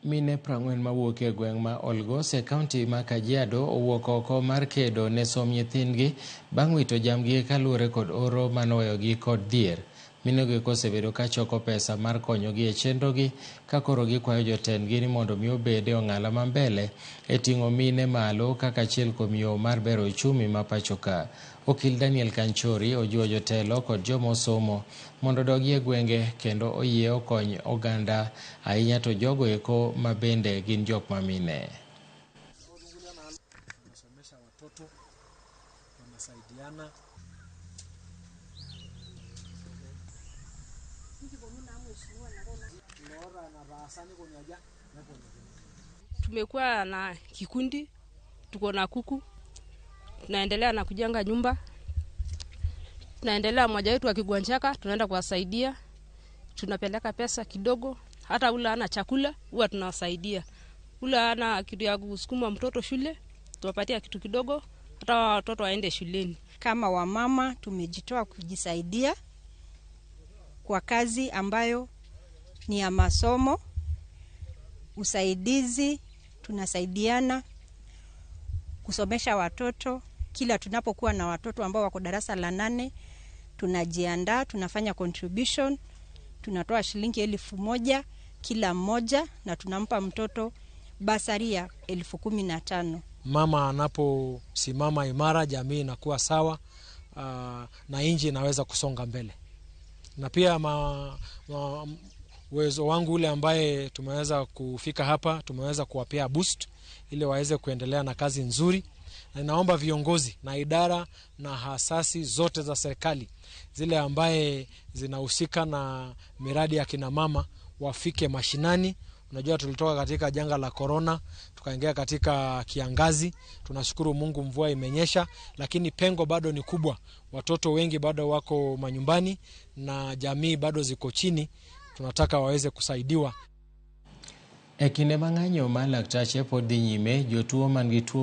Mine 40 mawuok e gweng' ma Olgos e kaunti ma Kajiado owuok oko mar kedo ne som nyithindgi bang' wito jamgi kaluwore kod oro manoweyogi kod dhier. Minego osebedo ka choko pesa mar konyogi e chenrogi ka koro gikwayo jotendgi ni mondo mi obed e ong'ala ma mbele e ting'o mine malo kaka achiel kuom yo mar bero uchumi ma pacho ka. Okil Daniel Kanchori ojiwo jotelo kod joma osomo mondo odogi e gwenge kendo oyie okony oganda, ahinya to jogo eko ma bende gin jok ma mine. Tumekuwa na kikundi, tuko na kuku, tunaendelea na kujenga nyumba, tunaendelea mmoja wetu akigonjeka, tunaenda kuwasaidia, tunapeleka pesa kidogo, hata ule ana chakula huwa tunawasaidia. Ule ana kitu ya kusukuma mtoto shule, tuwapatia kitu kidogo, hata watoto waende shuleni. Kama wamama tumejitoa kujisaidia kwa kazi ambayo ni ya masomo, usaidizi, tunasaidiana kusomesha watoto. Kila tunapokuwa na watoto ambao wako darasa la 8, tunajiandaa, tunafanya contribution, tunatoa shilingi 1,000 kila mmoja na tunampa mtoto basaria 15,000. Mama anaposimama imara, jamii inakuwa sawa, na nchi inaweza kusonga mbele. Na pia uwezo wangu ule ambaye tumeweza kufika hapa, tumeweza kuwapea boost ili waweze kuendelea na kazi nzuri. Na naomba viongozi na idara na hasasi zote za serikali zile ambaye zinahusika na miradi ya kina mama wafike mashinani. Unajua tulitoka katika janga la corona, tukaingia katika kiangazi. Tunashukuru Mungu mvua imenyesha, lakini pengo bado ni kubwa. Watoto wengi bado wako manyumbani na jamii bado ziko chini. Tunataka waweze kusaidiwa. E kinde mang'anyo ma laktache pod dhi nyime, jotuo man gi tuo